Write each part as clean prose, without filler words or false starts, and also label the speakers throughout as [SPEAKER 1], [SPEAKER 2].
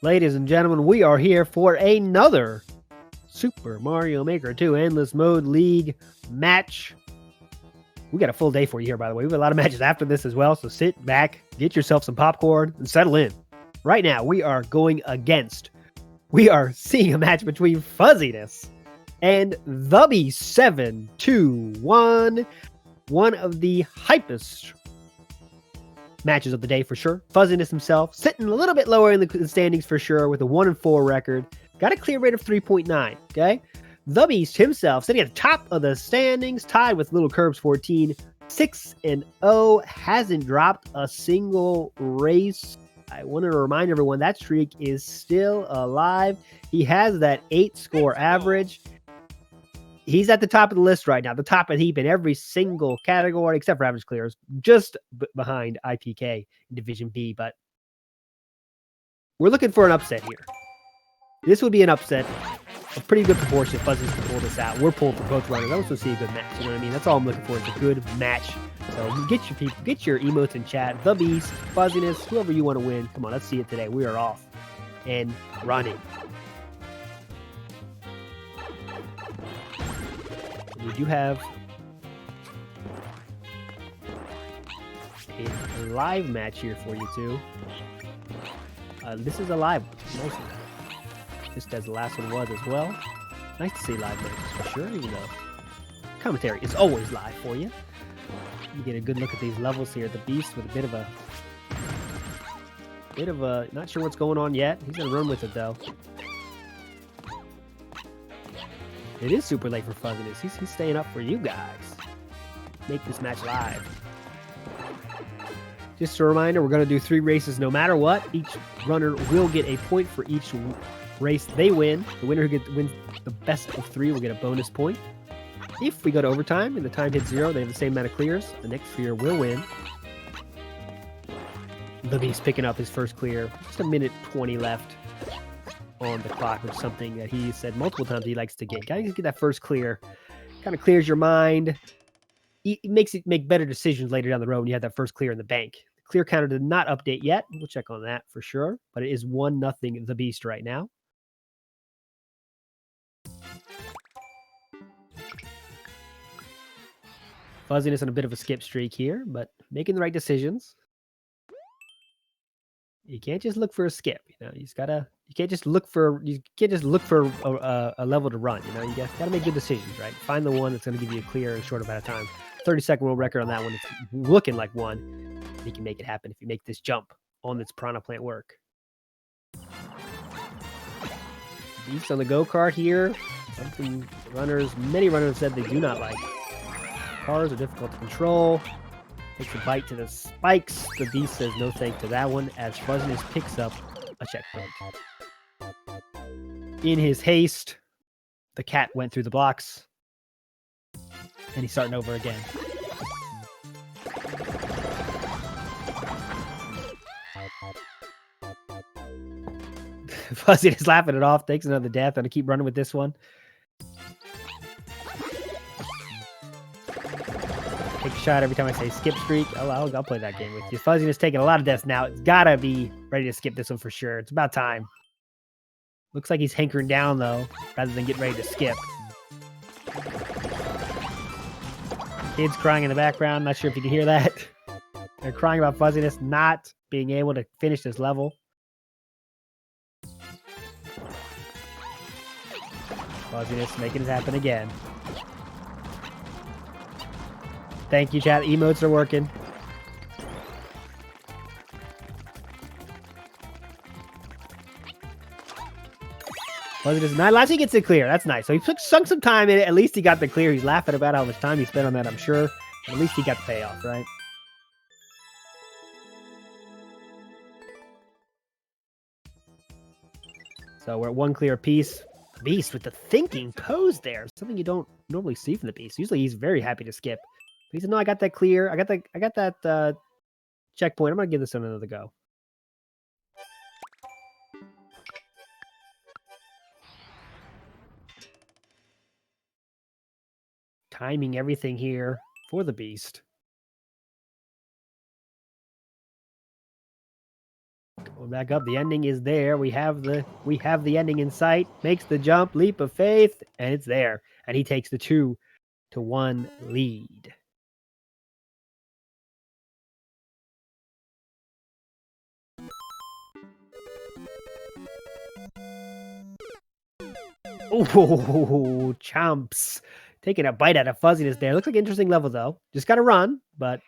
[SPEAKER 1] Ladies and gentlemen, we are here for another Super Mario Maker 2 Endless Mode League match. We got a full day for you here, by the way. We have a lot of matches after this as well, so sit back, get yourself some popcorn, and settle in. Right now, we are seeing a match between Fuzzyness and Thabeast721, one of the hypest matches of the day for sure. Fuzzyness himself sitting a little bit lower in the standings for sure with a 1-4 record. Got a clear rate of 3.9. Okay. The Beast himself sitting at the top of the standings, tied with Little Curbs 14, 6-0, hasn't dropped a single race. I want to remind everyone that streak is still alive. He has that 8-score average. He's at the top of the list right now, the top of the heap in every single category, except for average clears, just behind IPK in Division B. But we're looking for an upset here. This would be an upset, a pretty good proportion if Fuzzy's to pull this out. We're pulling for both runners. I also see a good match. You know what I mean? That's all I'm looking for is a good match. So get your people, get your emotes in chat. The Beast, Fuzziness, whoever you want to win. Come on, let's see it today. We are off and running. We do have a live match here for you too. This is a live one, mostly. Just as the last one was as well. Nice to see live matches for sure, even though commentary is always live for you. You get a good look at these levels here. The Beast with a bit of a, not sure what's going on yet. He's gonna run with it though. It is super late for Fuzzyness. He's staying up for you guys. Make this match live. Just a reminder, we're going to do 3 races no matter what. Each runner will get a point for each race they win. The winner who wins the best of 3 will get a bonus point. If we go to overtime and the time hits 0, they have the same amount of clears. The next clear will win. The Beast picking up his first clear. Just a minute 20 left on the clock, which is something that he said multiple times he likes to get. Gotta get that first clear. Kind of clears your mind. It makes it make better decisions later down the road when you have that first clear in the bank. The clear counter did not update yet. We'll check on that for sure. But it is 1-0 the Beast right now. Fuzziness on a bit of a skip streak here, but making the right decisions. You can't just look for a skip, you know. You can't just look for a level to run, you know. You gotta make good decisions, right? Find the one that's gonna give you a clear in a short amount of time. 30-second world record on that one. It's looking like one. You can make it happen if you make this jump on this piranha plant work. Beast on the go-kart here. Something many runners said they do not like. Cars are difficult to control. Takes a bite to the spikes. The Beast says no thank to that one as Fuzzyness picks up a checkpoint. In his haste, the cat went through the blocks. And he's starting over again. Fuzzyness laughing it off. Takes another death. I'm going to keep running with this one. Take a shot every time I say skip streak. I'll play that game with you. Fuzzyness taking a lot of deaths now. It's gotta be ready to skip this one for sure. It's about time. Looks like he's hankering down though, rather than get ready to skip. Kids crying in the background. Not sure if you can hear that. They're crying about Fuzzyness not being able to finish this level. Fuzzyness making it happen again. Thank you, chat. Emotes are working. Fuzzyness not. Last he gets it clear. That's nice. So he sunk some time in it. At least he got the clear. He's laughing about how much time he spent on that, I'm sure. But at least he got the payoff, right? So we're at 1 clear apiece. Beast with the thinking pose there. Something you don't normally see from the Beast. Usually he's very happy to skip. He said, no, I got that clear. I got that checkpoint. I'm going to give this one another go. Timing everything here for the Beast. Going back up. The ending is there. We have the ending in sight. Makes the jump, leap of faith, and it's there. And he takes the 2-1 lead. Oh, chomps. Taking a bite out of Fuzziness there. Looks like an interesting level, though. Just got to run, but...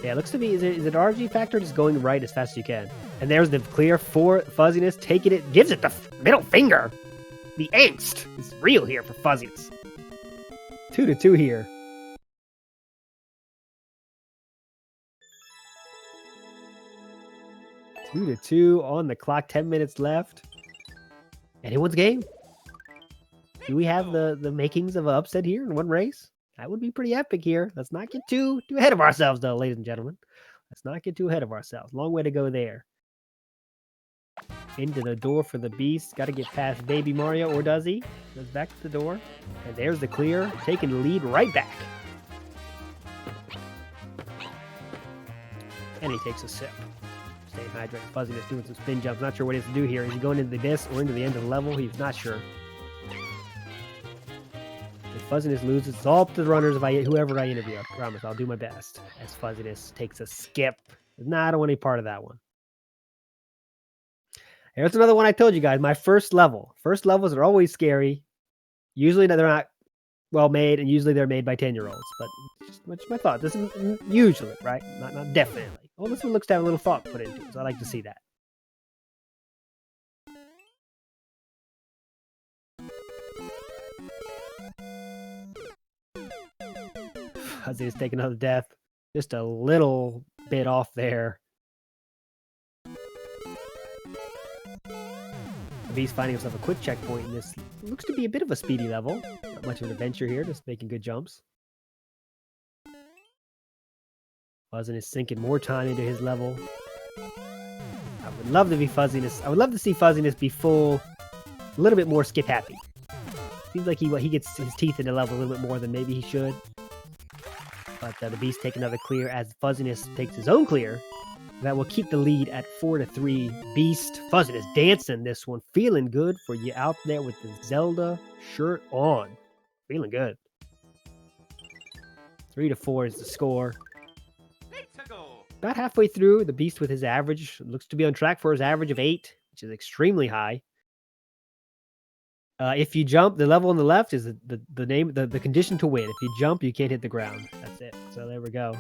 [SPEAKER 1] yeah, it looks to be... Is it RG factor? Just going right as fast as you can. And there's the clear for Fuzziness. Taking it. Gives it the middle finger. The angst is real here for Fuzziness. 2-2 here. 2-2 on the clock, 10 minutes left. Anyone's game? Do we have the makings of an upset here in one race? That would be pretty epic here. Let's not get too ahead of ourselves, though, ladies and gentlemen. Let's not get too ahead of ourselves. Long way to go there. Into the door for the Beast. Got to get past Baby Mario, or does he? Goes back to the door. And there's the clear. Taking the lead right back. And he takes a sip. Staying hydrated. Fuzziness doing some spin jumps. Not sure what he has to do here. Is he going into the abyss or into the end of the level? He's not sure. If Fuzziness loses, it's all up to the runners. Whoever I interview, I promise I'll do my best. As Fuzziness takes a skip. Nah, I don't want any part of that one. Here's another one I told you guys. My first level. First levels are always scary. Usually they're not well made, and usually they're made by 10-year-olds. But just my thought. This is usually, right? Not definitely. Well, this one looks to have a little thought put into it, so I like to see that. Fuzziness taking another death. Just a little bit off there. He's finding himself a quick checkpoint in this. Looks to be a bit of a speedy level. Not much of an adventure here, just making good jumps. Fuzziness sinking more time into his level. I would love to be Fuzziness. I would love to see Fuzziness be full, a little bit more skip happy. Seems like he gets his teeth into level a little bit more than maybe he should. But the Beast take another clear as Fuzziness takes his own clear. That will keep the lead at 4-3. Beast. Fuzziness dancing this one. Feeling good for you out there with the Zelda shirt on. Feeling good. 3-4 is the score. About halfway through, the Beast with his average looks to be on track for his average of 8, which is extremely high. If you jump, the level on the left is the condition to win. If you jump, you can't hit the ground. That's it. So there we go.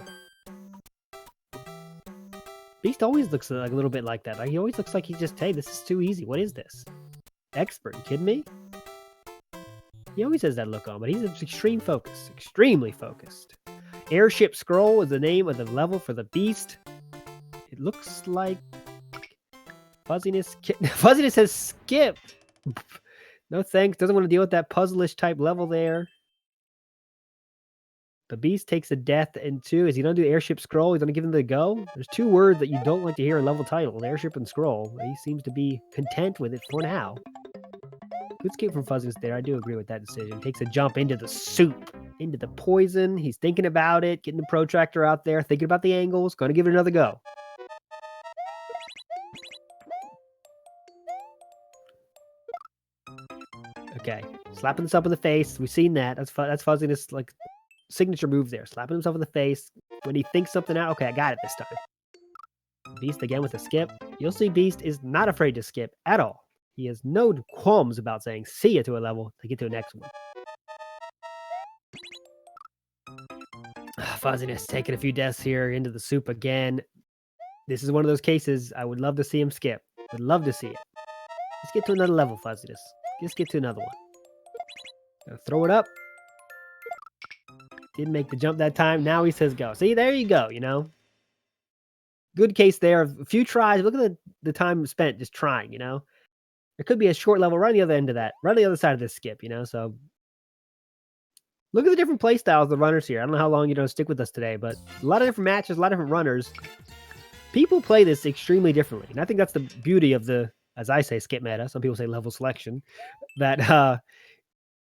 [SPEAKER 1] Beast always looks like a little bit like that. He always looks like he just, hey, this is too easy. What is this? Expert, you kidding me? He always has that look on, but he's extreme focus. Extremely focused. Airship Scroll is the name of the level for the Beast. It looks like Fuzziness has skipped. No thanks. Doesn't want to deal with that puzzle-ish type level there. The Beast takes a death in 2. Is he going to do Airship Scroll? He's going to give him the go? There's 2 words that you don't like to hear in level title. Airship and Scroll. He seems to be content with it for now. Good skip from Fuzziness there. I do agree with that decision. Takes a jump into the soup. Into the poison. He's thinking about it. Getting the protractor out there. Thinking about the angles. Going to give it another go. Okay. Slapping this up in the face. We've seen that. That's Fuzziness, like, signature move there. Slapping himself in the face. When he thinks something out. Okay, I got it this time. Beast again with a skip. You'll see Beast is not afraid to skip at all. He has no qualms about saying see ya to a level to get to the next one. Fuzziness taking a few deaths here into the soup again. This is one of those cases I would love to see him skip. Would love to see it. Let's get to another level, Fuzziness. Let's get to another one. Gonna throw it up. Didn't make the jump that time. Now he says go. See, there you go, you know. Good case there. A few tries. Look at the time spent just trying, you know. There could be a short level right on the other end of that. Right on the other side of this skip, you know. So look at the different play styles of the runners here. I don't know how long you're going to stick with us today, but a lot of different matches, a lot of different runners. People play this extremely differently. And I think that's the beauty of the, as I say, skip meta. Some people say level selection. That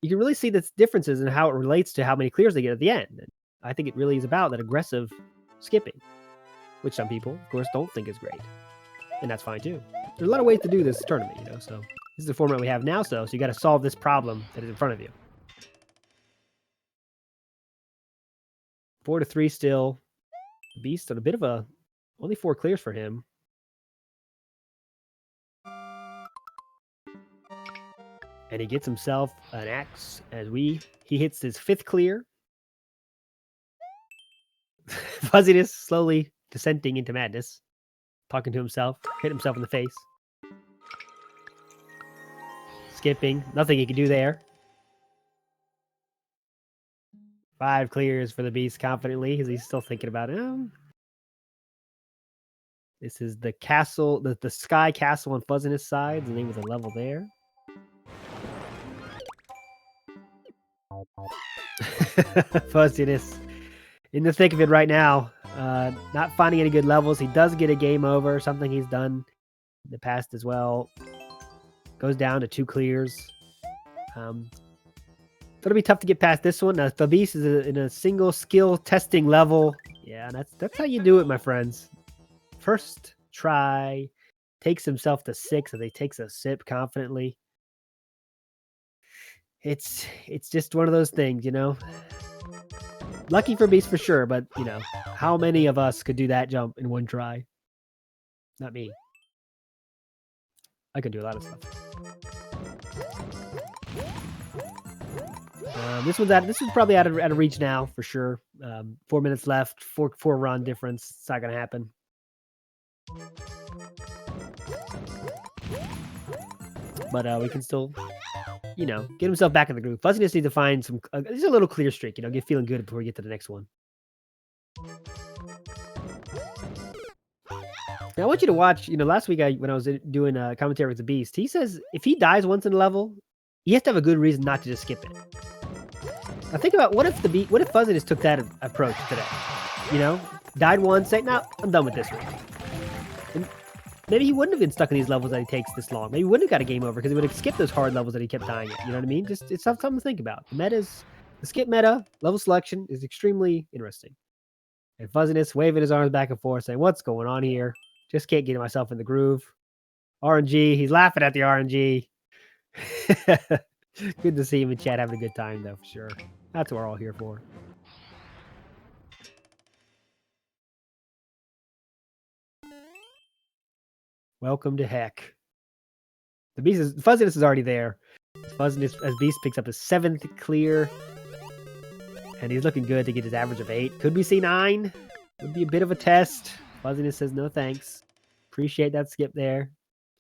[SPEAKER 1] you can really see the differences in how it relates to how many clears they get at the end. And I think it really is about that aggressive skipping, which some people, of course, don't think is great. And that's fine too. There's a lot of ways to do this tournament, you know, so this is the format we have now, so you got to solve this problem that is in front of you. 4-3 still. Beast on a bit of a, only 4 clears for him. And he gets himself an X as he hits his 5th clear. Fuzziness slowly descending into madness. Talking to himself, hit himself in the face. Skipping, nothing he can do there. 5 clears for the Beast confidently, as he's still thinking about it. This is the castle, the Sky Castle on Fuzziness side, the name of the level there. Fuzziness in the thick of it right now. Not finding any good levels. He does get a game over, something he's done in the past as well. Goes down to 2 clears. It'll be tough to get past this one. Now, Thabeast is in a single skill testing level. Yeah, that's how you do it, my friends. First try, takes himself to 6 as he takes a sip confidently. It's just one of those things, you know. Lucky for Beast for sure, but you know, how many of us could do that jump in one try? Not me. I could do a lot of stuff. This one's probably out of reach now for sure. 4 minutes left, four run difference. It's not gonna happen. But we can still, you know, get himself back in the groove. Fuzziness needs to find some. There's a little clear streak, you know, get feeling good before we get to the next one. Now I want you to watch. You know, last week when I was doing a commentary with the Beast, he says if he dies once in a level, he has to have a good reason not to just skip it. Now think about what if Fuzziness took that approach today? You know, died once, say, no, I'm done with this one. And maybe he wouldn't have been stuck in these levels that he takes this long. Maybe he wouldn't have got a game over because he would have skipped those hard levels that he kept dying at. You know what I mean? Just it's something to think about. The skip meta, level selection is extremely interesting. And Fuzziness waving his arms back and forth, saying, "What's going on here? Just can't get myself in the groove." RNG, he's laughing at the RNG. Good to see him in chat having a good time, though, for sure. That's what we're all here for. Welcome to heck. Fuzziness is already there. Fuzziness as Beast picks up his 7th clear. And he's looking good to get his average of 8. Could we see 9? Would be a bit of a test. Fuzziness says no thanks. Appreciate that skip there.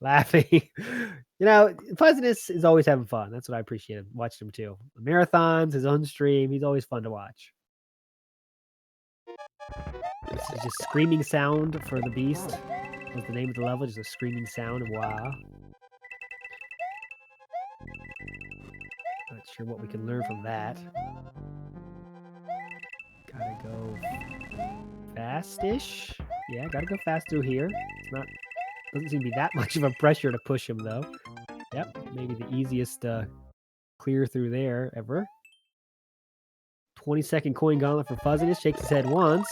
[SPEAKER 1] Laughing. You know, Fuzziness is always having fun. That's what I appreciate. Watching him too. The marathons, his own stream. He's always fun to watch. This is just screaming sound for the Beast. What's the name of the level? Just a screaming sound. Wow. Not sure what we can learn from that. Gotta go fast-ish. Yeah, gotta go fast through here. It's not, doesn't seem to be that much of a pressure to push him though. Yep, maybe the easiest clear through there ever. 20-second coin gauntlet for Fuzziness. Shakes his head once.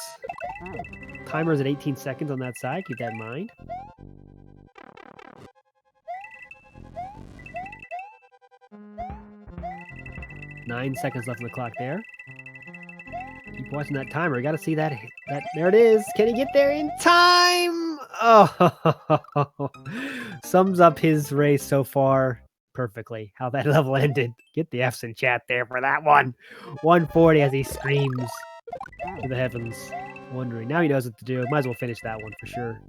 [SPEAKER 1] Timer's at 18 seconds on that side. Keep that in mind. Nine seconds left on the clock there. Keep watching that timer. You got to see that. There it is. Can he get there in time? Oh, sums up his race so far perfectly. How that level ended. Get the F's in chat there for that one. 140 as he screams to the heavens. Wondering. Now he knows what to do. Might as well finish that one for sure.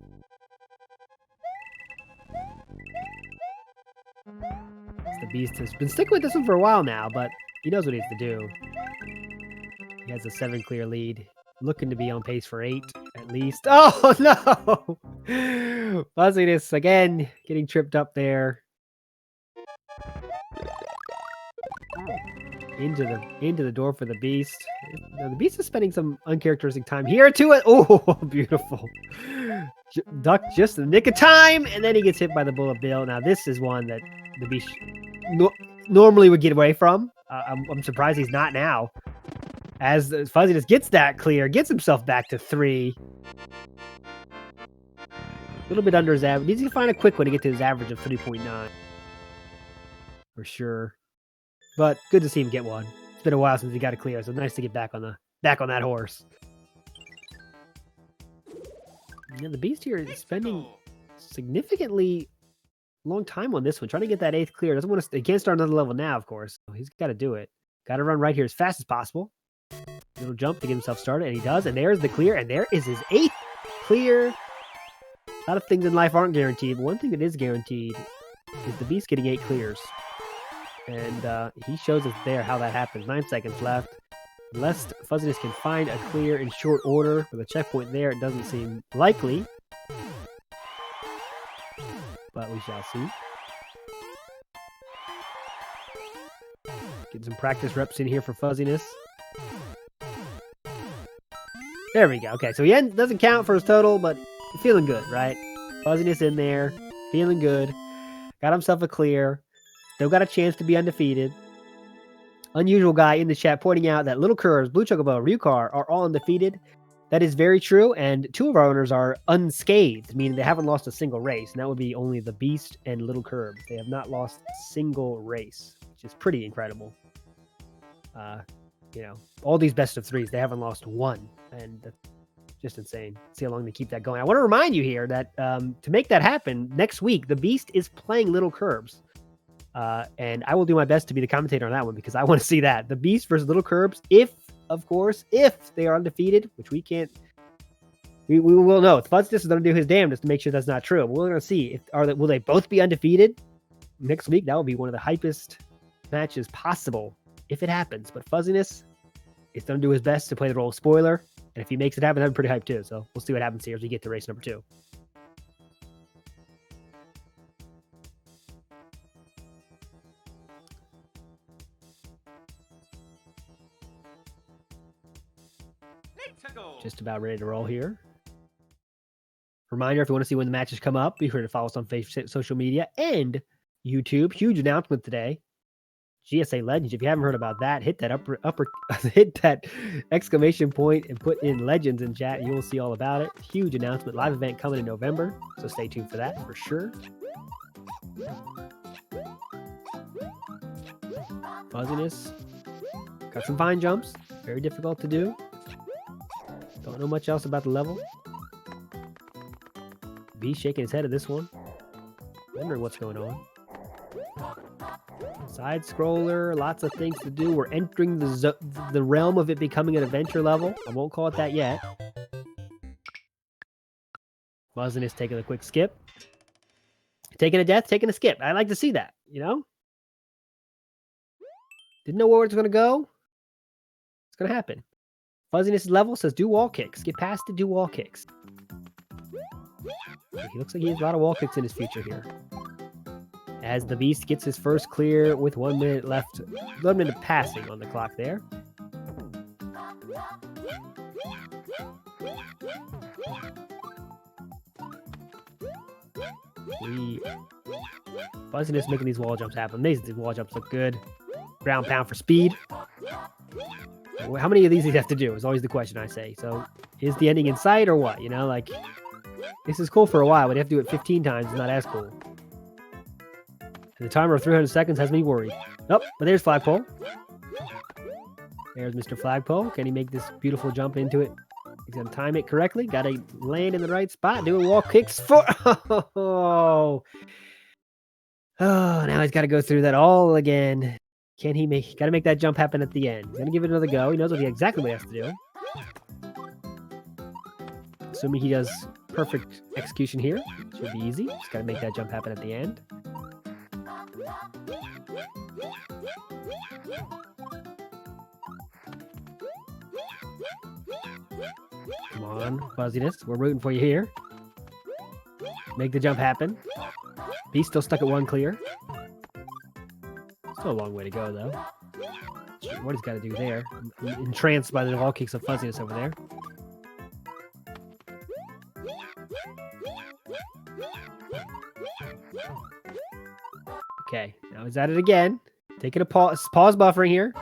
[SPEAKER 1] The Beast has been sticking with this one for a while now, but he knows what he needs to do. He has a 7 clear lead. Looking to be on pace for 8 at least. Oh no! Fuzziness again getting tripped up there. Into the door for the Beast. Now, the Beast is spending some uncharacteristic time here to it. Oh, beautiful. Duck just in the nick of time, and then he gets hit by the Bullet Bill. Now, this is one that the Beast normally would get away from. I'm surprised he's not now. As Fuzzyness gets that clear, gets himself back to 3. A little bit under his average. Needs to find a quick one to get to his average of 3.9. For sure. But good to see him get one. It's been a while since he got a clear, so nice to get back on that horse. Yeah, the Beast here is spending significantly long time on this one, trying to get that 8th clear. Doesn't want to. He can't start another level now, of course. So he's got to do it. Got to run right here as fast as possible. Little jump to get himself started, and he does. And there's the clear, and there is his 8th clear. A lot of things in life aren't guaranteed, but one thing that is guaranteed is the Beast getting 8 clears. And he shows us there how that happens. 9 seconds left. Unless Fuzzyness can find a clear in short order with a checkpoint there, it doesn't seem likely. But we shall see. Get some practice reps in here for Fuzzyness. There we go. Okay, so he doesn't count for his total, but feeling good, right? Fuzzyness in there, feeling good. Got himself a clear. Still got a chance to be undefeated. Unusual guy in the chat pointing out that Little Curves, Blue Chocobo, Ryukar are all undefeated. That is very true, and 2 of our owners are unscathed, meaning they haven't lost a single race, and that would be only the Beast and Little Curves. They have not lost a single race, which is pretty incredible. You know, all these best of 3s, they haven't lost one, and that's just insane. See how long they keep that going. I want to remind you here that to make that happen, next week, the Beast is playing Little Curves. And I will do my best to be the commentator on that one because I want to see that. The Beast versus Little Curbs, if they are undefeated, which we can't, we will know. Fuzzyness is going to do his damnedest to make sure that's not true. But we're going to see will they both be undefeated next week. That will be one of the hypest matches possible if it happens. But Fuzzyness is going to do his best to play the role of spoiler. And if he makes it happen, that'd be pretty hyped too. So we'll see what happens here as we get to race number 2. Just about ready to roll here. Reminder, if you want to see when the matches come up, be sure to follow us on Facebook, social media, and YouTube. Huge announcement today. GSA Legends. If you haven't heard about that, hit that hit that exclamation point and put in Legends in chat, and you will see all about it. Huge announcement. Live event coming in November, so stay tuned for that for sure. Fuzzyness. Got some fine jumps. Very difficult to do. Don't know much else about the level. B shaking his head at this one. Wondering what's going on. Side scroller, lots of things to do. We're entering the realm of it becoming an adventure level. I won't call it that yet. Fuzzyness taking a quick skip. Taking a death, taking a skip. I like to see that, you know? Didn't know where it's going to go. It's going to happen. Fuzzyness' level says do wall kicks. Get past it, do wall kicks. He looks like he has a lot of wall kicks in his future here. As the Beast gets his first clear with 1 minute left. 1 minute passing on the clock there. Fuzzyness making these wall jumps happen. These wall jumps look good. Ground pound for speed. How many of these do you have to do is always the question I say. So is the ending in sight or what? You know, like, this is cool for a while, but you have to do it 15 times. It's not as cool. And the timer of 300 seconds has me worried. Oh, but there's Flagpole. There's Mr. Flagpole. Can he make this beautiful jump into it? He's going to time it correctly. Got to land in the right spot. Doing wall kicks for... Oh, now he's got to go through that all again. Can he make... Got to make that jump happen at the end. He's going to give it another go. He knows exactly what he has to do. Assuming he does perfect execution here. Should be easy. Just got to make that jump happen at the end. Come on, Fuzzyness. We're rooting for you here. Make the jump happen. He's still stuck at 1 clear. Still a long way to go, though. What he's got to do there. I'm entranced by the wall kicks of Fuzzyness over there. Okay, now he's at it again. Taking a pause buffering here.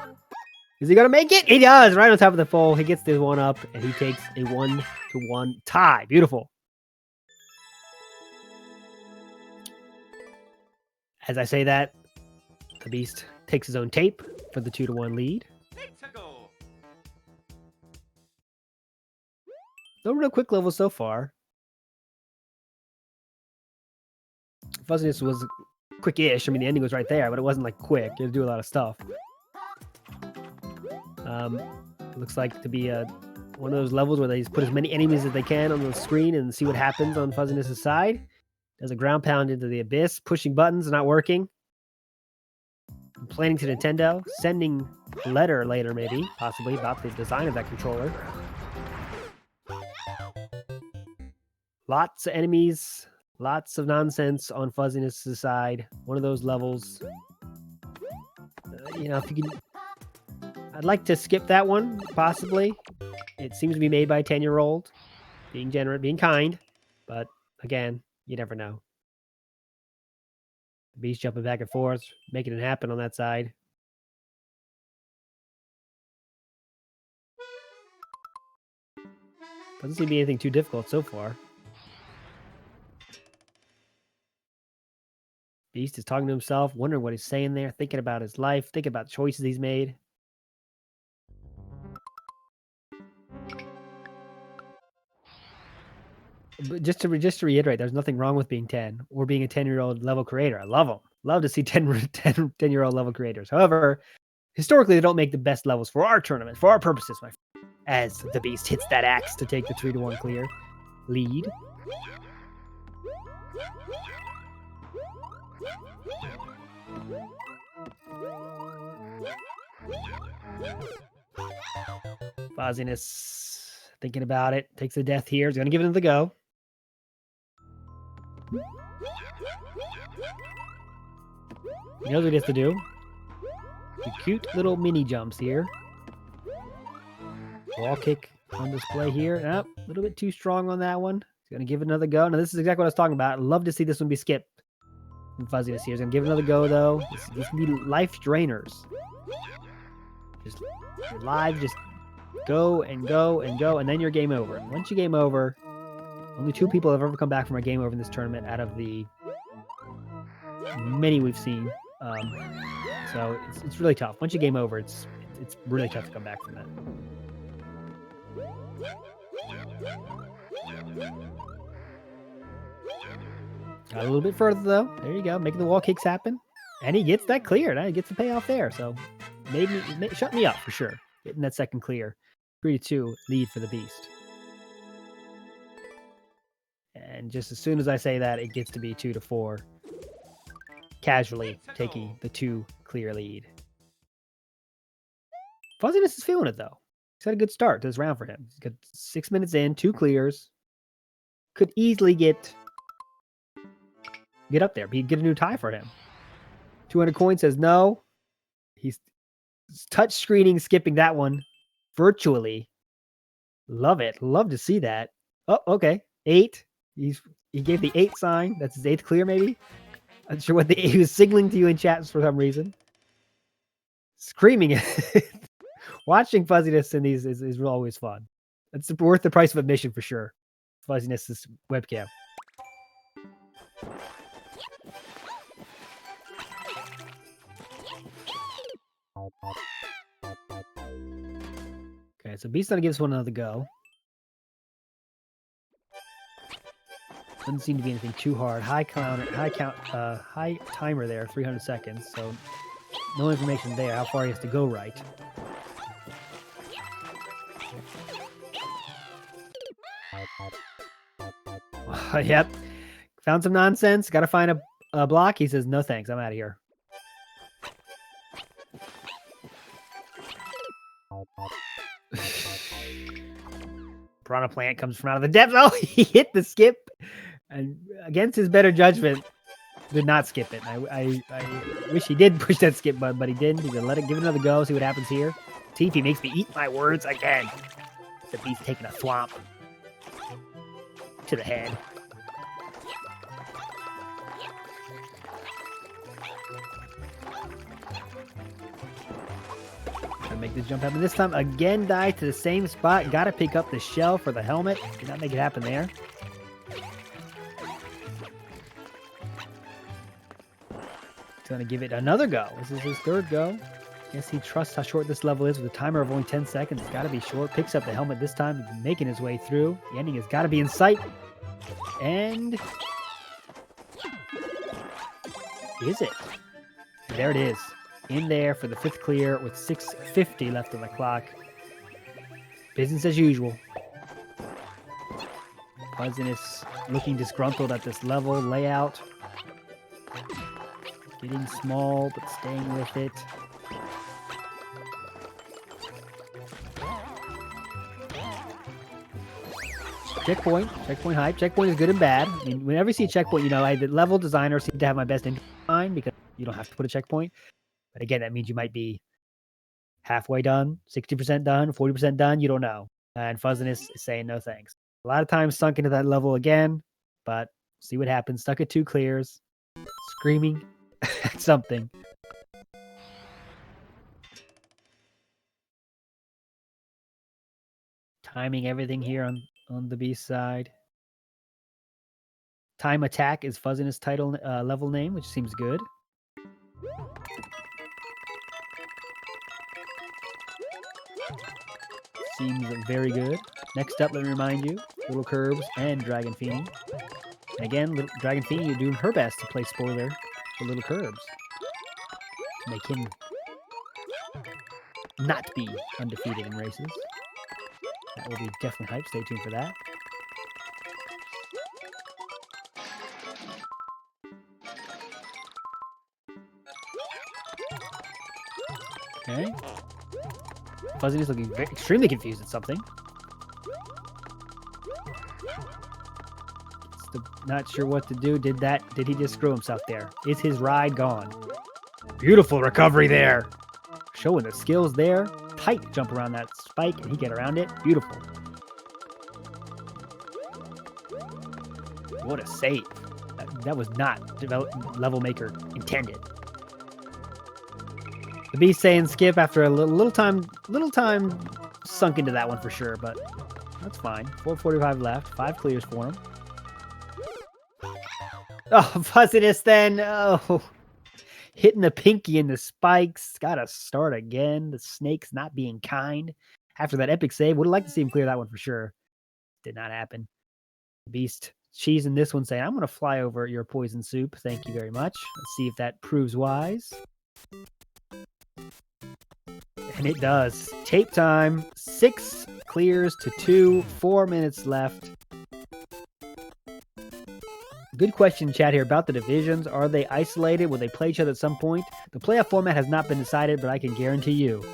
[SPEAKER 1] Is he going to make it? He does, right on top of the pole. He gets the one up, and he takes a 1-1 tie. Beautiful. As I say that, the Beast takes his own tape for the 2-1 lead. No real quick levels so far. Fuzzyness was quick-ish. I mean, the ending was right there, but it wasn't like quick. You had to do a lot of stuff. Looks like to be one of those levels where they just put as many enemies as they can on the screen and see what happens on Fuzzyness' side. Does a ground pound into the abyss, pushing buttons, not working. Complaining to Nintendo, sending a letter later, maybe, possibly, about the design of that controller. Lots of enemies, lots of nonsense on Fuzzyness' side. One of those levels. You know, if you can... I'd like to skip that one, possibly. It seems to be made by a 10-year-old. Being generous, being kind. But, again, you never know. The Beast jumping back and forth, making it happen on that side. Doesn't seem to be anything too difficult so far. Beast is talking to himself, wondering what he's saying there, thinking about his life, thinking about choices he's made. But just to reiterate, there's nothing wrong with being 10 or being a 10-year-old level creator. I love them. Love to see 10-year-old level creators. However, historically, they don't make the best levels for our tournament, for our purposes, my friend. As the Beast hits that axe to take the 3-1 clear lead. Fuzzyness thinking about it, takes the death here. He's going to give it another go. He knows what he has to do. The cute little mini jumps here. Wall kick on display here. Nope, a little bit too strong on that one. He's going to give it another go. Now, this is exactly what I was talking about. I'd love to see this one be skipped. And Fuzzyness here. He's going to give it another go, though. These can be life drainers. Just your live, just go and go and go, and then you're game over. And once you game over, only 2 people have ever come back from a game over in this tournament out of the many we've seen. So it's really tough. Once you game over, it's really tough to come back from that. Got a little bit further though. There you go, making the wall kicks happen, and he gets that cleared. He gets the payoff there. So shut me up for sure. Getting that second clear, 3-2 lead for the Beast. And just as soon as I say that, it gets to be 2-4. Casually taking the 2 clear lead. Fuzzyness is feeling it though. He's had a good start to this round for him. He's got 6 minutes in, 2 clears. Could easily get up there. Get a new tie for him. 200 coin says no. He's touch screening, skipping that one virtually. Love it. Love to see that. Oh, okay. 8. He gave the 8 sign. That's his 8th clear, maybe. I'm sure what he was signaling to you in chat for some reason. Screaming it. Watching Fuzzyness in these is always fun. It's worth the price of admission for sure. Fuzzyness' webcam. Okay, so Beast gonna give this one another go. Doesn't seem to be anything too hard. High timer there, 300 seconds. So no information there. How far he has to go right. Yep. Found some nonsense. Got to find a block. He says, no thanks. I'm out of here. Piranha Plant comes from out of the depths. Oh, he hit the skip. And against his better judgment, did not skip it. I wish he did push that skip button, but he didn't. He's going to let it, give it another go, see what happens here. TP makes me eat my words again. The Beast taking a thwomp to the head. make this jump happen. This time, again, dive to the same spot. Got to pick up the shell for the helmet. Did not make it happen there. He's going to give it another go. This is his third go. Guess he trusts how short this level is with a timer of only 10 seconds. It's got to be short. Picks up the helmet this time, making his way through. The ending has got to be in sight. And... is it? There it is. In there for the 5th clear with 6:50 left on the clock. Business as usual. Fuzzyness looking disgruntled at this level layout. Getting small, but staying with it. Checkpoint hype. Checkpoint is good and bad. I mean, whenever you see a checkpoint, you know, the level designer seems to have my best interest in mind because you don't have to put a checkpoint. But again, that means you might be halfway done, 60% done, 40% done. You don't know. And Fuzzyness is saying no thanks. A lot of times sunk into that level again, but see what happens. Stuck at 2 clears, screaming at something. Timing everything here on the B side. Time Attack is Fuzzyness title level name, which seems good. Seems very good. Next up, let me remind you, Little Curbs and Dragon Fiend. And again, Dragon Fiend, you're doing her best to play spoiler for Little Curbs. To make him not be undefeated in races. That will be definitely hype. Stay tuned for that. Okay. Fuzzyness looking extremely confused at something. Not sure what to do. Did he just screw himself there? Is his ride gone? Beautiful recovery there. Showing the skills there. Tight jump around that spike and he get around it. Beautiful. What a save. That was not level maker intended. The Beast saying skip after a little time sunk into that one for sure, but that's fine. 4:45 left. 5 clears for him. Oh, Fuzzyness then. Oh, hitting the pinky in the spikes. Gotta start again. The snake's not being kind. After that epic save, would have liked to see him clear that one for sure. Did not happen. Beast cheesing this one, saying, I'm going to fly over your poison soup. Thank you very much. Let's see if that proves wise. And it does. Tape time. 6 clears to 2. 4 minutes left. Good question, chat, here about the divisions. Are they isolated? Will they play each other at some point? The playoff format has not been decided, but I can guarantee you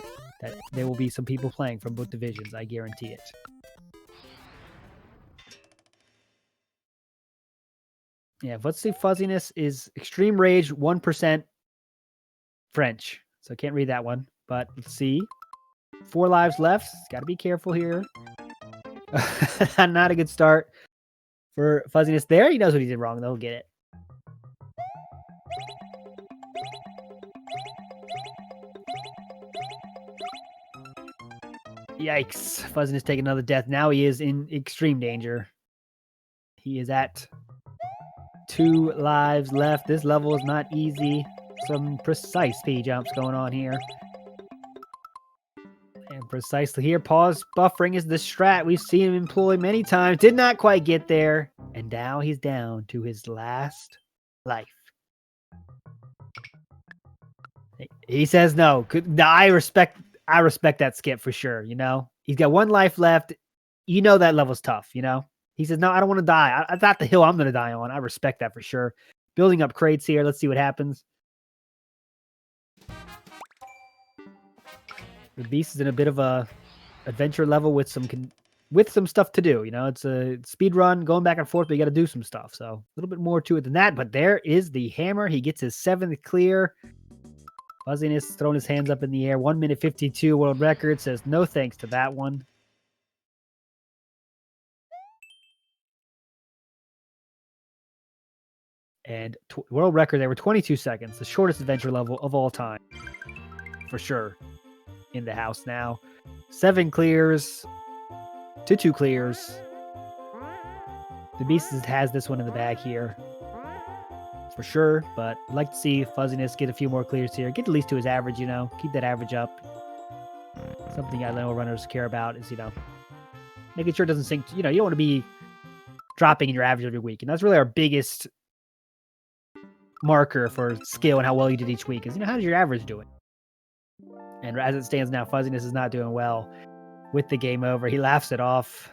[SPEAKER 1] that there will be some people playing from both divisions. I guarantee it. Yeah, let's see. Fuzzyness is Extreme Rage 1% French. So I can't read that one, but let's see. 4 lives left. Got to be careful here. Not a good start for Fuzzyness there. He knows what he did wrong. They'll get it. Yikes. Fuzzyness taking another death. Now he is in extreme danger. He is at 2 lives left. This level is not easy. Some precise speed jumps going on here. And precisely here, pause buffering is the strat we've seen him employ many times. Did not quite get there. And now he's down to his last life. He says no. I respect that skip for sure, you know? He's got 1 life left. You know that level's tough, you know? He says, no, I don't want to die. That's not the hill I'm going to die on. I respect that for sure. Building up crates here. Let's see what happens. The Beast is in a bit of a adventure level with some stuff to do. You know, it's a speed run going back and forth, but you got to do some stuff. So a little bit more to it than that. But there is the hammer. He gets his 7th clear. Fuzzyness throwing his hands up in the air. 1 minute 52 world record. Says no thanks to that one. And world record, they were 22 seconds. The shortest adventure level of all time. For sure. in the house now. 7 clears to 2 clears. Thabeast has this one in the bag here for sure, but I'd like to see Fuzzyness get a few more clears here. Get at least to his average, you know. Keep that average up. Something I know runners care about is, you know, making sure it doesn't sink. You know, you don't want to be dropping in your average every week. And that's really our biggest marker for skill and how well you did each week is, you know, how's your average doing? And as it stands now, Fuzzyness is not doing well with the game over. He laughs it off.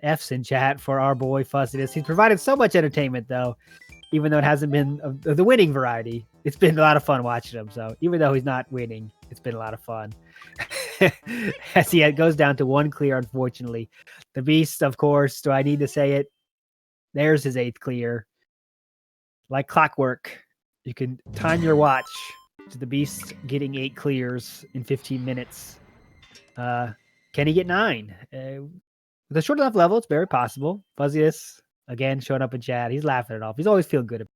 [SPEAKER 1] F's in chat for our boy Fuzzyness. He's provided so much entertainment, though, even though it hasn't been of the winning variety. It's been a lot of fun watching him. So even though he's not winning, it's been a lot of fun. As he goes down to 1 clear, unfortunately. Thabeast, of course, do I need to say it? There's his 8th clear. Like clockwork, you can time your watch to Thabeast getting 8 clears in 15 minutes. Can he get 9? With a short enough level, it's very possible. Fuzzyness, again, showing up in chat. He's laughing it off. He's always feeling good.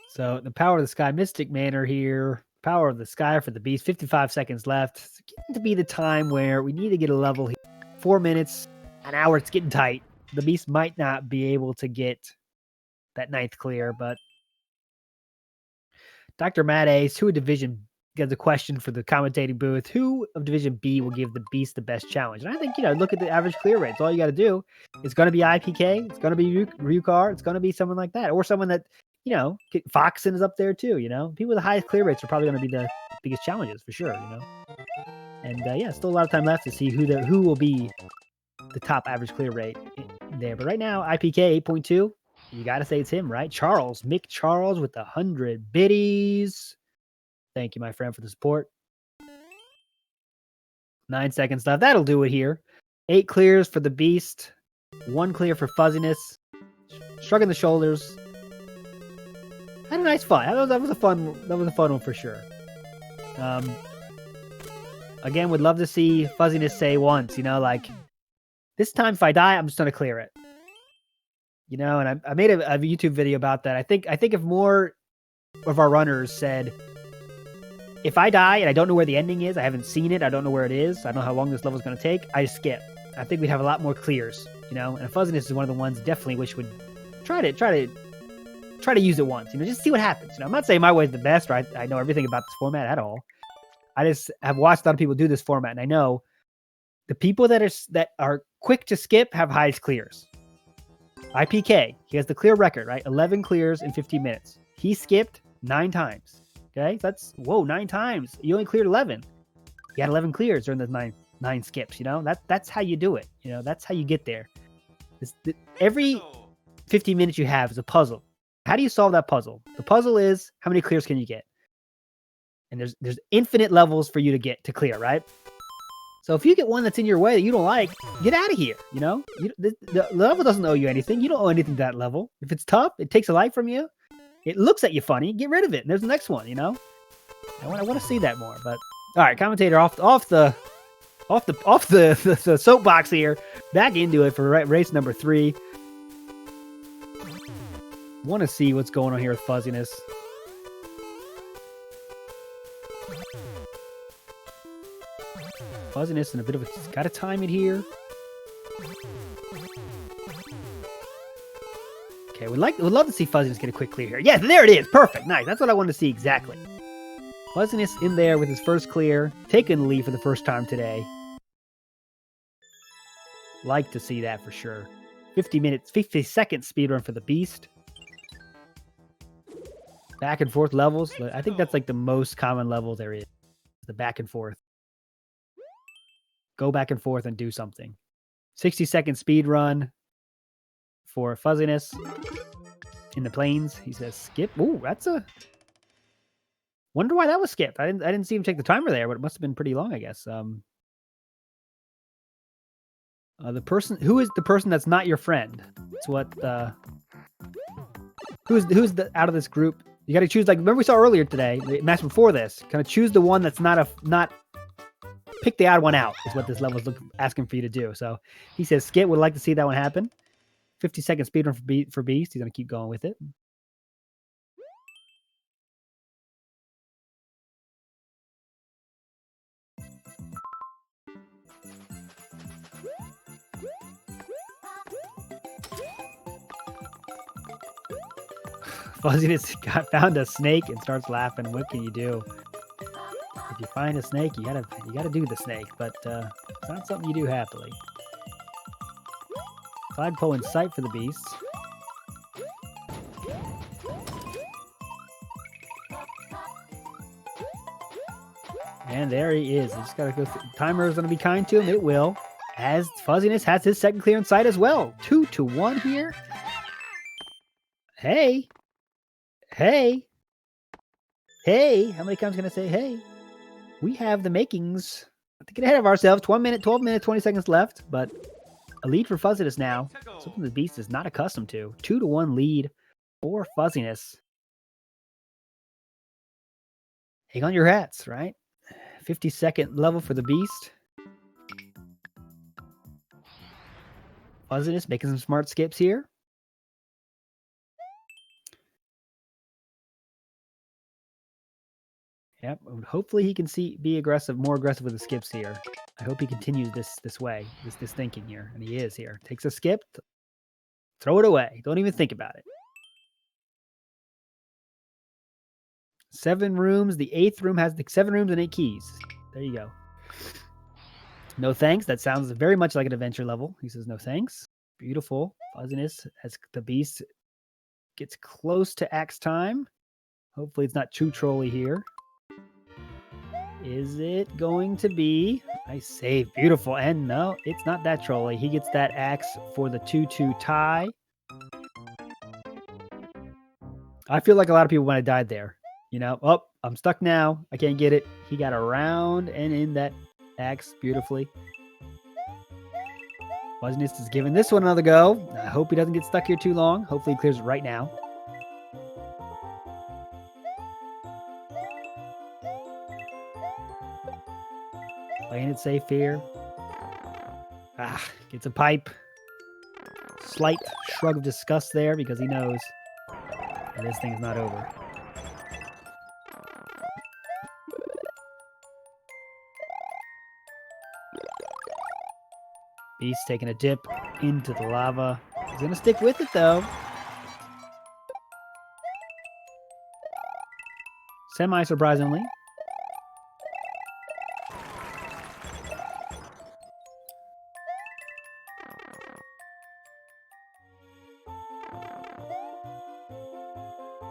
[SPEAKER 1] So the Power of the Sky Mystic Manor here. Power of the Sky for Thabeast. 55 seconds left. It's getting to be the time where we need to get a level here. 4 minutes, an hour. It's getting tight. Thabeast might not be able to get that 9th clear, but Dr. Matt Ace, who in Division, gets a question for the commentating booth. Who of Division B will give Thabeast the best challenge? And I think, you know, look at the average clear rates. All you got to do. It's going to be IPK. It's going to be Ryukar. It's going to be someone like that. Or someone that, you know, Foxen is up there too, you know. People with the highest clear rates are probably going to be the biggest challenges for sure, you know. And yeah, still a lot of time left to see who will be the top average clear rate there. But right now, IPK 8.2. You got to say it's him, right? Charles, Mick Charles with 100 biddies. Thank you, my friend, for the support. 9 seconds left. That'll do it here. 8 clears for Thabeast. 1 clear for Fuzzyness. Shrugging the shoulders. Had a nice fun. That was a fun one for sure. Again, would love to see Fuzzyness say once, you know, like, this time if I die, I'm just going to clear it. You know, and I made a YouTube video about that. I think if more of our runners said, if I die and I don't know where the ending is, I haven't seen it, I don't know where it is, I don't know how long this level is going to take, I skip. I think we'd have a lot more clears, you know. And Fuzzyness is one of the ones definitely wish would try to use it once, you know, just see what happens. You know, I'm not saying my way is the best, right? I know everything about this format at all. I just have watched a lot of people do this format, and I know the people that are quick to skip have highest clears. IPK, he has the clear record, right? 11 clears in 15 minutes. He skipped 9 times. Okay, that's 9 times. You only cleared 11. You had 11 clears during those nine skips. You know, that's how you do it. You know, that's how you get there. Every 15 minutes you have is a puzzle. How do you solve that puzzle? The puzzle is how many clears can you get? And there's infinite levels for you to get to clear, right? So if you get one that's in your way that you don't like, get out of here. You know, the level doesn't owe you anything. You don't owe anything to that level. If it's tough, it takes a life from you. It looks at you funny. Get rid of it. And there's the next one. You know, I want to see that more. But all right, commentator off the soapbox here. Back into it for race number 3. Want to see what's going on here with Fuzzyness. Fuzzyness and a bit of a... Got to time it here. Okay, would love to see Fuzzyness get a quick clear here. Yes, there it is. Perfect. Nice. That's what I wanted to see exactly. Fuzzyness in there with his first clear. Taking the lead for the first time today. Like to see that for sure. 50 seconds speedrun for Thabeast. Back and forth levels. I think that's like the most common level there is. The back and forth. Go back and forth and do something. 60-second speed run for Fuzzyness in the plains. He says skip. Ooh, that's a... Wonder why that was skipped. I didn't see him take the timer there, but it must have been pretty long, I guess. The person who is the person that's not your friend. It's what who's the out of this group. You got to choose, like, remember we saw earlier today, the match before this, kind of choose the one that's not pick the odd one out is what this level is asking for you to do. So he says skip, would like to see that one happen. 50-second speedrun for Beast. He's going to keep going with it. Fuzziness found a snake and starts laughing. What can you do? If you find a snake, you gotta do the snake, but it's not something you do happily. Flagpole in sight for the Beasts. And there he is. He just gotta go. Timer is gonna be kind to him. It will. As Fuzziness has his second clear in sight as well. 2-1 here. Hey. Hey. Hey. How many times can I say hey? We have the makings to get ahead of ourselves. 12 minutes, 20 seconds left, but a lead for Fuzziness now. Something the Beast is not accustomed to. 2-1 lead for Fuzziness. Hang on your hats, right? 50-second level for the Beast. Fuzziness making some smart skips here. Yep. Hopefully he can be aggressive, more aggressive with the skips here. I hope he continues this way, this thinking here, and he is here. Takes a skip, throw it away. Don't even think about it. 7 rooms. The 8th room has the 7 rooms and 8 keys. There you go. No thanks. That sounds very much like an adventure level. He says no thanks. Beautiful. Fuzziness as the Beast gets close to axe time. Hopefully it's not too trolly here. Is it going to be? Nice save. Beautiful. And no, it's not that trolly. He gets that axe for the 2-2 tie. I feel like a lot of people might have died there. You know, oh, I'm stuck now. I can't get it. He got around and in that axe beautifully. Fuzziness is giving this one another go. I hope he doesn't get stuck here too long. Hopefully he clears it right now. Playing it safe here. Gets a pipe. Slight shrug of disgust there because he knows that this thing's not over. Beast taking a dip into the lava. He's going to stick with it, though. Semi-surprisingly.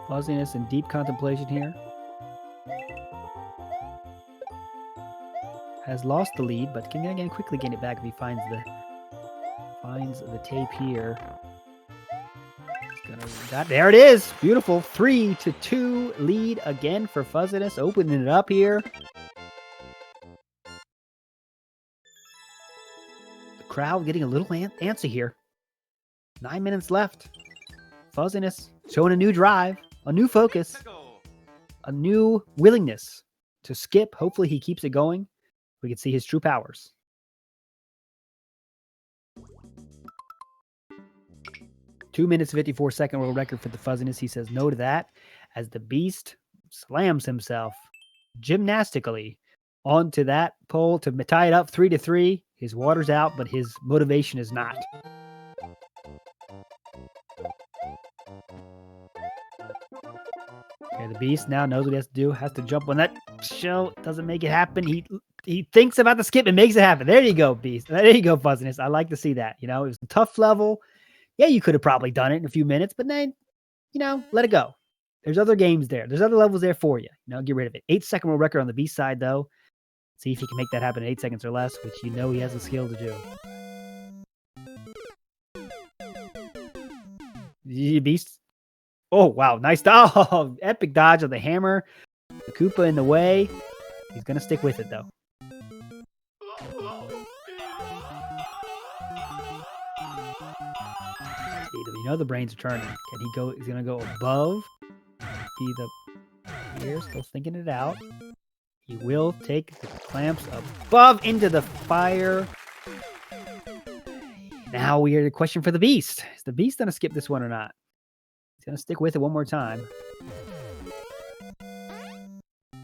[SPEAKER 1] Fuzziness and deep contemplation here. Has lost the lead, but can again quickly gain it back if he finds the tape here. There it is. Beautiful. 3-2 lead again for Fuzziness. Opening it up here. The crowd getting a little antsy here. 9 minutes left. Fuzziness showing a new drive, a new focus, a new willingness to skip. Hopefully he keeps it going. We can see his true powers. Two minutes 54-second world record for the Fuzziness. He says no to that as the Beast slams himself gymnastically onto that pole to tie it up 3-3. His water's out, but his motivation is not. Okay, the Beast now knows what he has to do. Has to jump on that shell. Doesn't make it happen. He thinks about the skip and makes it happen. There you go, Beast. There you go, Fuzziness. I like to see that. You know, it was a tough level. Yeah, you could have probably done it in a few minutes, but then, you know, let it go. There's other games there. There's other levels there for you. You know, get rid of it. 8-second world record on the Beast side, though. See if he can make that happen in 8 seconds or less, which you know he has the skill to do. Beast. Oh, wow. Nice. Oh, epic dodge of the hammer. The Koopa in the way. He's going to stick with it, though. You know the brains are turning. Can he go? He's going to go above. Be the here, still thinking it out. He will take the clamps above into the fire. Now we are the question for the Beast. Is the Beast going to skip this one or not? He's going to stick with it one more time.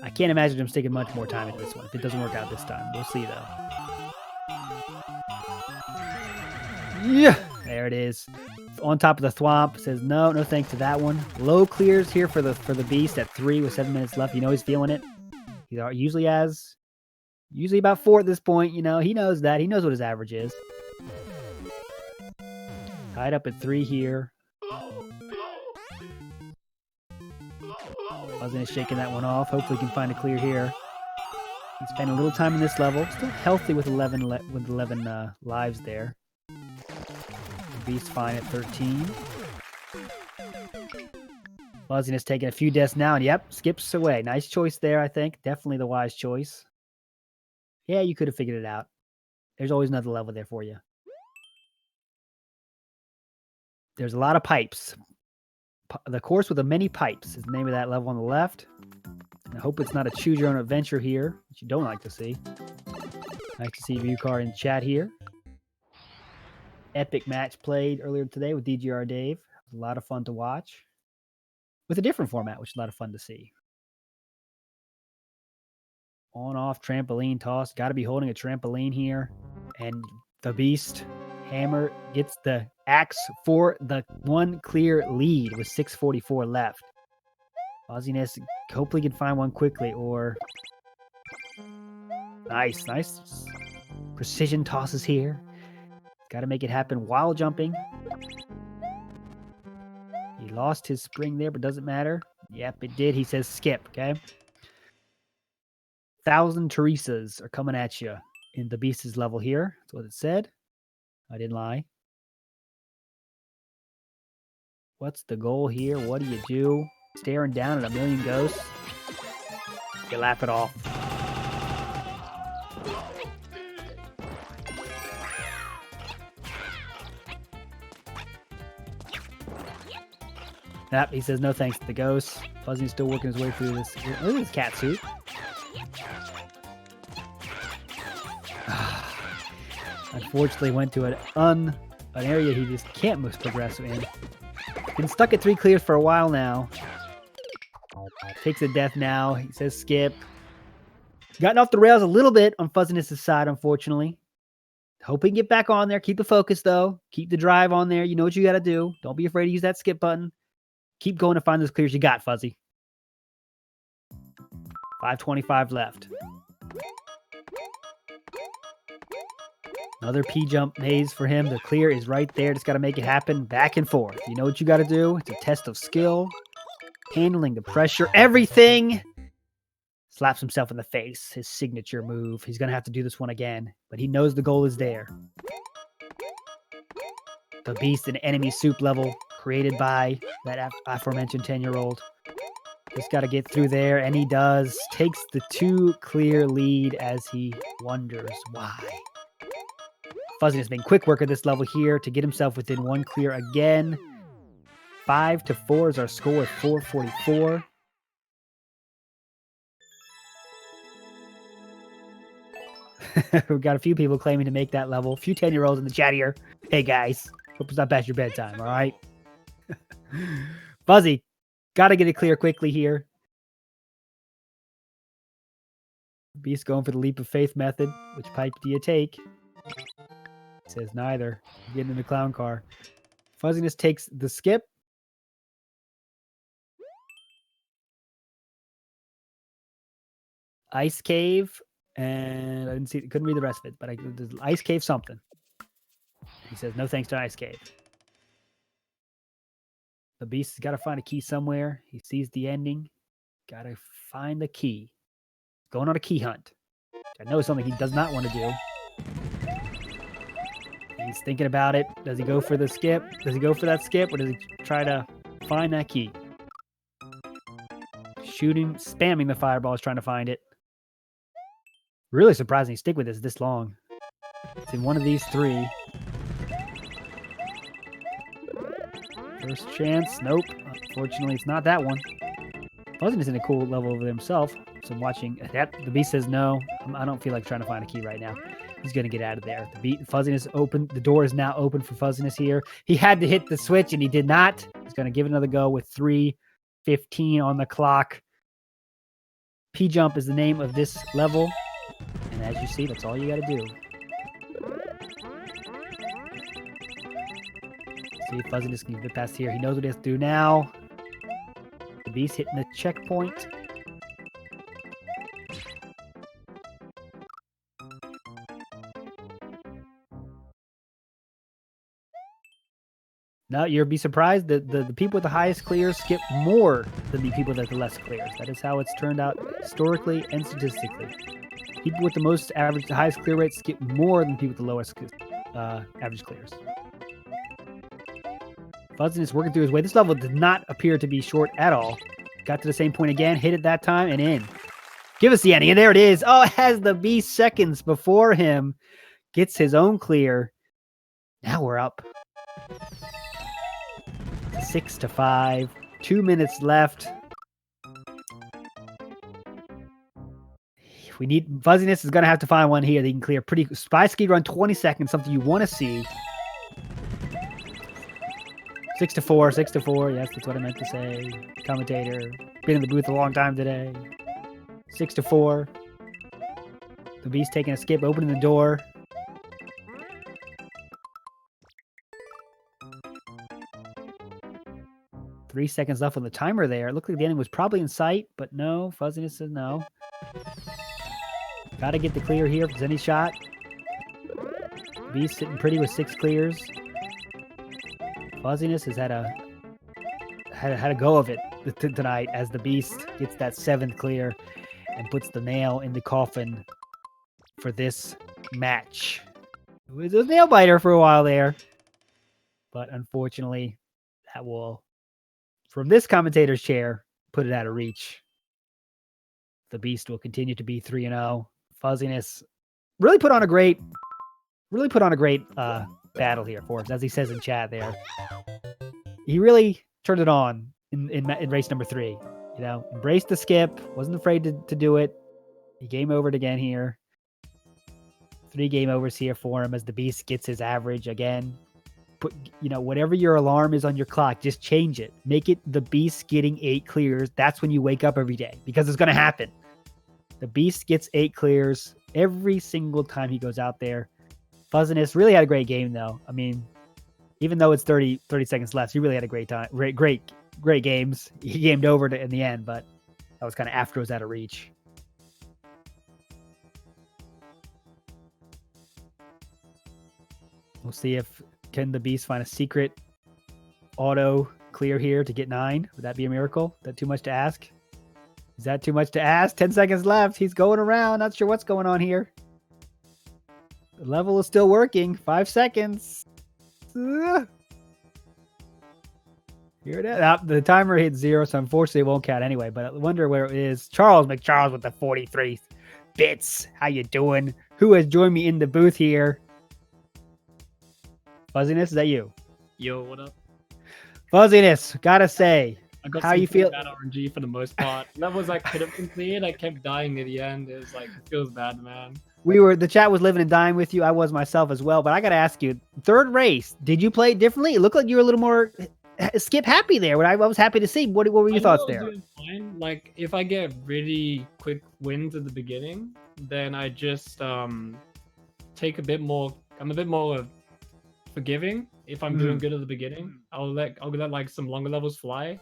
[SPEAKER 1] I can't imagine him sticking much more time into this one if it doesn't work out this time. We'll see, though. Yeah, there it is. On top of the thwomp. Says no thanks to that one. Low clears here for the Beast at 3 with 7 minutes left. You know he's feeling it. He usually about 4 at this point. You know, he knows that. He knows what his average is. Tied up at 3 here. Fuzzyness shaking that one off. Hopefully he can find a clear here. He spent a little time in this level. Still healthy with 11 lives there. The Beast fine at 13. Fuzzyness taking a few deaths now, and yep, skips away. Nice choice there, I think. Definitely the wise choice. Yeah, you could have figured it out. There's always another level there for you. There's a lot of pipes. The course with the many pipes is the name of that level on the left. And I hope it's not a choose your own adventure here, which you don't like to see. Nice to see Viewcar in chat here. Epic match played earlier today with DGR Dave. It was a lot of fun to watch. With a different format, which is a lot of fun to see. On-off trampoline toss. Got to be holding a trampoline here. And the Beast Hammer gets the axe for the 1 clear lead with 6:44 left. Fuzzyness hopefully can find one quickly, or nice precision tosses here. Got to make it happen while jumping. He lost his spring there, but doesn't matter. Yep, it did. He says skip. Okay. 1,000 Teresas are coming at you in the Beast's level here. That's what it said. I didn't lie. What's the goal here? What do you do? Staring down at a million ghosts? You laugh it off. Yep, he says no thanks to the ghosts. Fuzzy's still working his way through this. Look at his cat suit. Unfortunately went to an area he just can't most progress in. Been stuck at 3 clears for a while now. Takes a death now. He says skip. Gotten off the rails a little bit on Fuzzyness' side, unfortunately. Hope he can get back on there. Keep the focus, though. Keep the drive on there. You know what you got to do. Don't be afraid to use that skip button. Keep going to find those clears you got, Fuzzy. 5:25 left. Another P-jump maze for him. The clear is right there. Just got to make it happen back and forth. You know what you got to do. It's a test of skill. Handling the pressure. Everything. Slaps himself in the face. His signature move. He's going to have to do this one again. But he knows the goal is there. The Beast and enemy soup level created by that aforementioned 10-year-old. Just got to get through there. And he does. Takes the 2 clear lead as he wonders why. Fuzzyness been quick work at this level here to get himself within 1 clear again. 5-4 is our score at 4:44. We've got a few people claiming to make that level. A few 10-year-olds in the chat here. Hey guys, hope it's not past your bedtime, all right? Fuzzy, got to get it clear quickly here. Beast going for the leap of faith method. Which pipe do you take? Says neither. Getting in the clown car. Fuzzyness takes the skip. Ice cave. And I didn't see, couldn't read the rest of it, but there's ice cave something. He says no thanks to ice cave. The Beast has got to find a key somewhere. He sees the ending. Got to find the key. Going on a key hunt. I know something he does not want to do. He's thinking about it. Does he go for the skip? Does he go for that skip, or does he try to find that key? Shooting, spamming the fireballs, trying to find it. Really surprising he stick with this long. It's in one of these 3. First chance. Nope. Unfortunately, it's not that one. Fuzzyness in a cool level over himself. So I'm watching. The Beast says no. I don't feel like trying to find a key right now. He's going to get out of there. Fuzziness open. The door is now open for Fuzziness here. He had to hit the switch, and he did not. He's going to give it another go with 3:15 on the clock. P-Jump is the name of this level. And as you see, that's all you got to do. See if Fuzziness can get past here. He knows what he has to do now. The Beast hitting the checkpoint. No, you'll be surprised that the people with the highest clears skip more than the people with the less clears. That is how it's turned out historically and statistically. People with the highest clear rate skip more than people with the lowest average clears. Fuzziness working through his way. This level did not appear to be short at all. Got to the same point again, hit it that time, and in. Give us the ending, and there it is. Oh, it has the Beast seconds before him. Gets his own clear. Now we're up 6-5. 2 minutes left. Fuzziness is going to have to find one here that he can clear pretty. Spy speed run 20 seconds, something you want to see. 6-4, 6-4. Yes, that's what I meant to say. Commentator. Been in the booth a long time today. 6-4. The Beast taking a skip, opening the door. Three seconds left on the timer there. It looked like the ending was probably in sight, but no. Fuzziness says no. Got to get the clear here if there's any shot. Beast sitting pretty with 6 clears. Fuzziness has had a go of it tonight as the Beast gets that 7th clear and puts the nail in the coffin for this match. It was a nail biter for a while there, but unfortunately, that will, from this commentator's chair, put it out of reach. The Beast will continue to be 3-0. Fuzziness really put on a great battle here for us, as he says in chat there. He really turned it on in race number 3. You know, embraced the skip, wasn't afraid to do it. He game overed again here. 3 game overs here for him as the Beast gets his average again. Whatever your alarm is on your clock, just change it. Make it the Beast getting 8 clears. That's when you wake up every day, because it's going to happen. The Beast gets 8 clears every single time he goes out there. Fuzziness really had a great game, though. I mean, even though it's 30 seconds left, he really had a great time. Great games. He gamed over in the end, but that was kind of after it was out of reach. We'll see if can the Beast find a secret auto clear here to get 9. Would that be a miracle? Is that too much to ask? Is that too much to ask? 10 seconds left. He's going around. Not sure what's going on here. The level is still working. 5 seconds. Here it is. The timer hit 0, so unfortunately it won't count anyway, but I wonder where it is. Charles McCharles with the 43 bits. How you doing? Who has joined me in the booth here? Fuzziness, is that you?
[SPEAKER 2] Yo, what up?
[SPEAKER 1] Fuzziness, gotta say,
[SPEAKER 2] I got
[SPEAKER 1] how you feel?
[SPEAKER 2] Bad RNG for the most part. Levels I could have completed, I kept dying near the end. It was like, it feels bad, man.
[SPEAKER 1] The chat was living and dying with you. I was myself as well, but I gotta ask you, 3rd race, did you play it differently? It looked like you were a little more skip happy there. What I was happy to see. What were your thoughts there?
[SPEAKER 2] Doing fine. Like, if I get really quick wins at the beginning, then I just take a bit more. I'm a bit more forgiving if I'm doing good at the beginning. I'll let like some longer levels fly.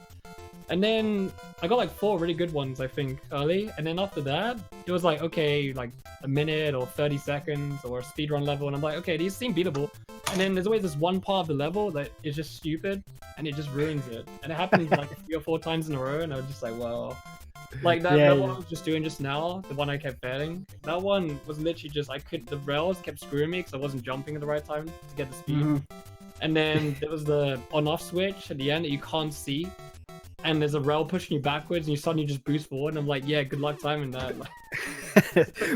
[SPEAKER 2] And then I got like 4 really good ones, I think, early. And then after that, it was like, okay, like a minute or 30 seconds or a speedrun level. And I'm like, okay, these seem beatable. And then there's always this one part of the level that is just stupid and it just ruins it. And it happened like 3 or 4 times in a row. And I was just like, well, like that one I was just doing just now, the one I kept failing. That one was literally just, the rails kept screwing me because I wasn't jumping at the right time to get the speed. And then there was the on-off switch at the end that you can't see. And there's a rail pushing you backwards and you suddenly just boost forward. And I'm like, yeah, good luck timing that.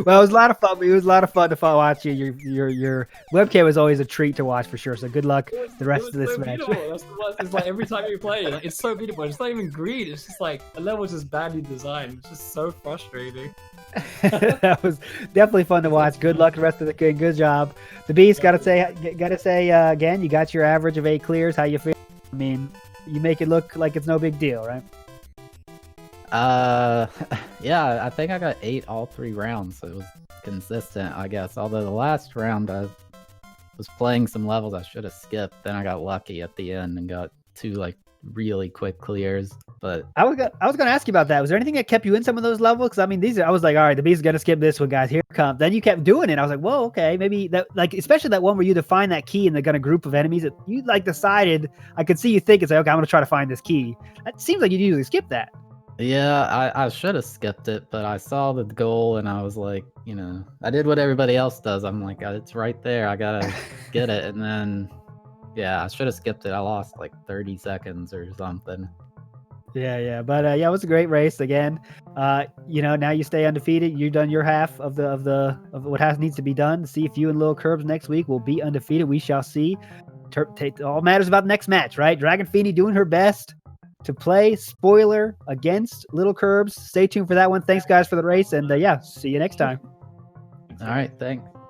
[SPEAKER 1] Well, it was a lot of fun. It was a lot of fun to watch you. Your webcam was always a treat to watch for sure. So good luck the rest of this
[SPEAKER 2] so
[SPEAKER 1] match.
[SPEAKER 2] beautiful. That's what it's like every time you play. Like, it's so beautiful. It's not even green. It's just like the level's just badly designed. It's just so frustrating.
[SPEAKER 1] That was definitely fun to watch. Good luck the rest of the game. Good job. The Beast, gotta say again, you got your average of 8 clears. How you feel? I mean, you make it look like it's no big deal, right?
[SPEAKER 3] Yeah, I think I got 8 all 3 rounds, so it was consistent, I guess. Although the last round I was playing some levels I should have skipped, then I got lucky at the end and got 2 like really quick clears. But
[SPEAKER 1] I was gonna ask you about that. Was there anything that kept you in some of those levels? Because I mean, I was like, all right, the Beast is gonna skip this one, guys. Here it comes. Then you kept doing it. I was like, whoa, okay, maybe that, like, especially that one where you define that key and they got a group of enemies that you like decided. I could see you thinking, like, okay, I'm gonna try to find this key. It seems like you usually skip that.
[SPEAKER 3] yeah, I should have skipped it, but I saw the goal and I was like, you know, I did what everybody else does. I'm like, it's right there. I gotta get it. And then, yeah, I should have skipped it. I lost like 30 seconds or something.
[SPEAKER 1] Yeah. But yeah, it was a great race again. You know, now you stay undefeated. You've done your half of what needs to be done. See if you and Lil Curbs next week will be undefeated. We shall see. All matters about the next match, right? Dragon Feeny doing her best to play spoiler against Little Curbs. Stay tuned for that one. Thanks, guys, for the race, and yeah, see you next time.
[SPEAKER 3] All right, thanks.